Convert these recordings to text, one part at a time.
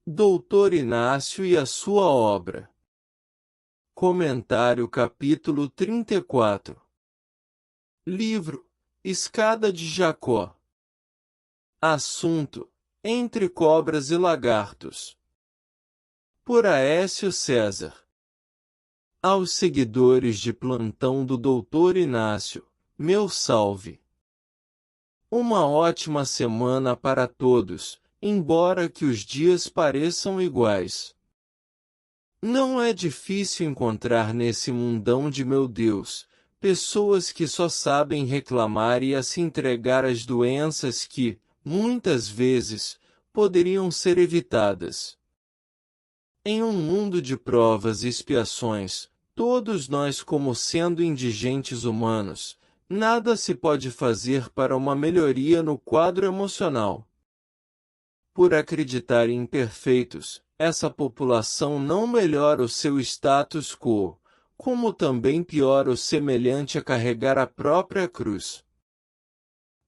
Doutor Inácio e a sua obra. Comentário capítulo 34. Livro Escada de Jacó. Assunto: Entre cobras e lagartos. Por Aécio César. Aos seguidores de plantão do Doutor Inácio, meu salve. Uma ótima semana para todos, embora que os dias pareçam iguais. Não é difícil encontrar nesse mundão de meu Deus, pessoas que só sabem reclamar e a se entregar às doenças que, muitas vezes, poderiam ser evitadas. Em um mundo de provas e expiações, todos nós como sendo indigentes humanos, nada se pode fazer para uma melhoria no quadro emocional. Por acreditar imperfeitos, essa população não melhora o seu status quo, como também piora o semelhante a carregar a própria cruz.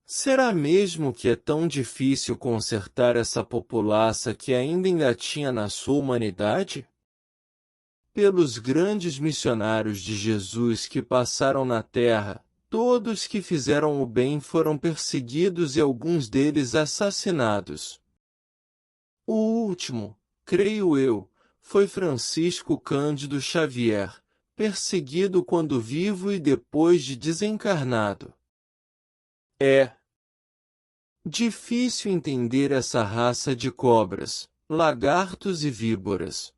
Será mesmo que é tão difícil consertar essa populaça que ainda tinha na sua humanidade? Pelos grandes missionários de Jesus que passaram na terra, todos que fizeram o bem foram perseguidos e alguns deles assassinados. O último, creio eu, foi Francisco Cândido Xavier, perseguido quando vivo e depois de desencarnado. É difícil entender essa raça de cobras, lagartos e víboras.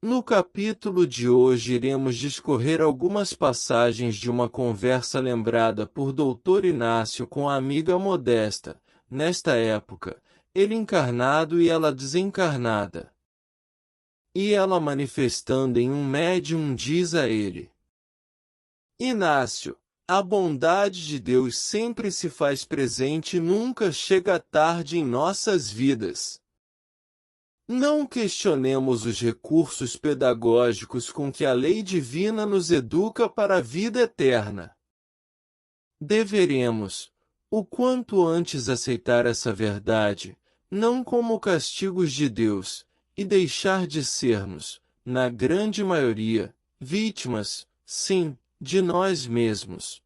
No capítulo de hoje iremos discorrer algumas passagens de uma conversa lembrada por Doutor Inácio com a amiga Modesta, nesta época, ele encarnado e ela desencarnada. E ela manifestando em um médium diz a ele: Inácio, a bondade de Deus sempre se faz presente e nunca chega tarde em nossas vidas. Não questionemos os recursos pedagógicos com que a lei divina nos educa para a vida eterna. Deveremos, o quanto antes aceitar essa verdade, não como castigos de Deus, e deixar de sermos, na grande maioria, vítimas, sim, de nós mesmos.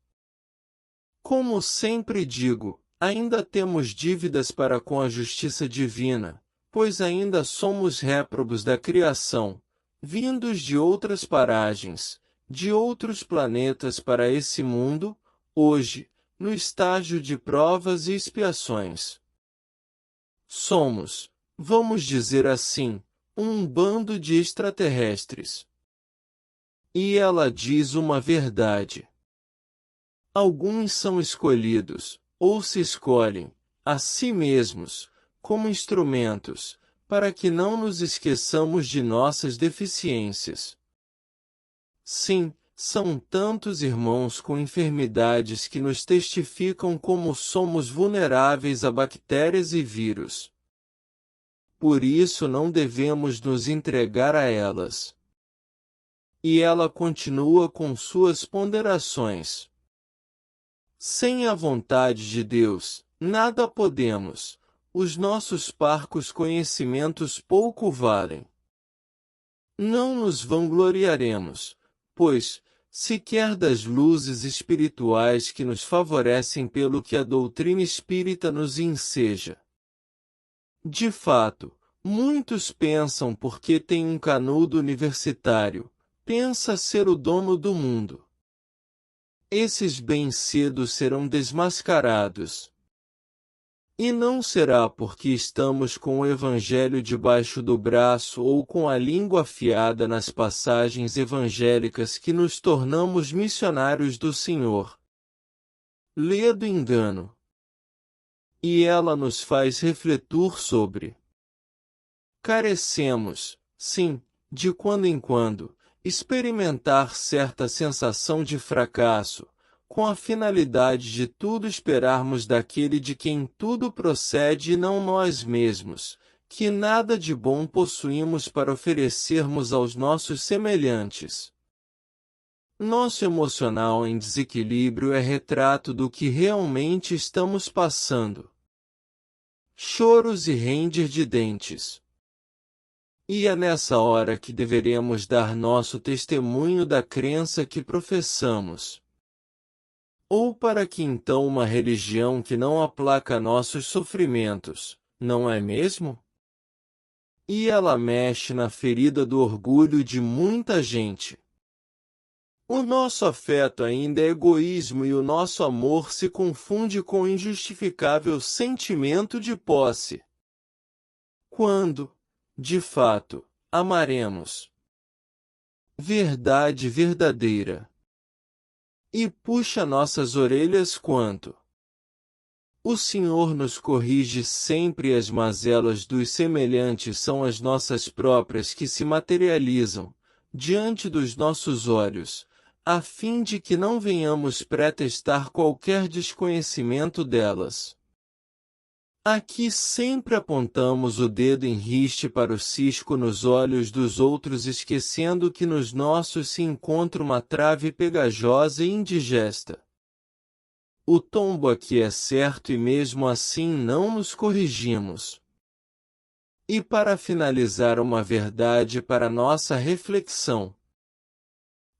Como sempre digo, ainda temos dívidas para com a justiça divina, pois ainda somos réprobos da criação, vindos de outras paragens, de outros planetas para esse mundo, hoje, no estágio de provas e expiações. Somos, vamos dizer assim, um bando de extraterrestres. E ela diz uma verdade. Alguns são escolhidos, ou se escolhem, a si mesmos, como instrumentos, para que não nos esqueçamos de nossas deficiências. Sim, são tantos irmãos com enfermidades que nos testificam como somos vulneráveis a bactérias e vírus. Por isso não devemos nos entregar a elas. E ela continua com suas ponderações. Sem a vontade de Deus, nada podemos, os nossos parcos conhecimentos pouco valem. Não nos vangloriaremos, pois, sequer das luzes espirituais que nos favorecem pelo que a doutrina espírita nos enseja. De fato, muitos pensam porque tem um canudo universitário, pensa ser o dono do mundo. Esses bem cedo serão desmascarados. E não será porque estamos com o Evangelho debaixo do braço ou com a língua afiada nas passagens evangélicas que nos tornamos missionários do Senhor. Lê do engano. E ela nos faz refletir sobre. Carecemos, sim, de quando em quando, experimentar certa sensação de fracasso, com a finalidade de tudo esperarmos daquele de quem tudo procede e não nós mesmos, que nada de bom possuímos para oferecermos aos nossos semelhantes. Nosso emocional em desequilíbrio é retrato do que realmente estamos passando. Choros e ranger de dentes. E é nessa hora que deveremos dar nosso testemunho da crença que professamos. Ou para que então uma religião que não aplaca nossos sofrimentos, não é mesmo? E ela mexe na ferida do orgulho de muita gente. O nosso afeto ainda é egoísmo e o nosso amor se confunde com o injustificável sentimento de posse. Quando, de fato, amaremos? Verdade verdadeira. E puxa nossas orelhas quanto o Senhor nos corrige sempre e as mazelas dos semelhantes são as nossas próprias que se materializam, diante dos nossos olhos, a fim de que não venhamos pretextar qualquer desconhecimento delas. Aqui sempre apontamos o dedo em riste para o cisco nos olhos dos outros, esquecendo que nos nossos se encontra uma trave pegajosa e indigesta. O tombo aqui é certo e mesmo assim não nos corrigimos. E para finalizar uma verdade para nossa reflexão,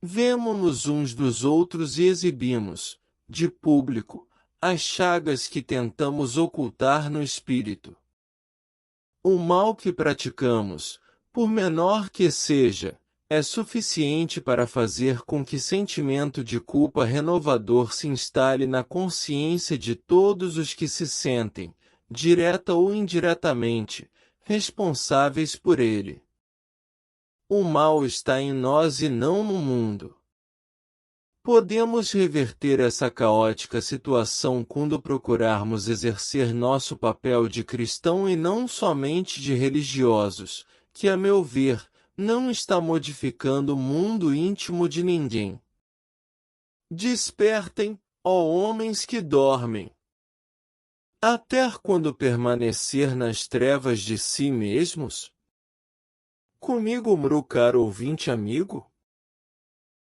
vemo-nos uns dos outros e exibimos, de público, as chagas que tentamos ocultar no espírito. O mal que praticamos, por menor que seja, é suficiente para fazer com que sentimento de culpa renovador se instale na consciência de todos os que se sentem, direta ou indiretamente, responsáveis por ele. O mal está em nós e não no mundo. Podemos reverter essa caótica situação quando procurarmos exercer nosso papel de cristão e não somente de religiosos, que, a meu ver, não está modificando o mundo íntimo de ninguém. Despertem, ó homens que dormem. Até quando permanecer nas trevas de si mesmos? Comigo, meu caro ouvinte amigo?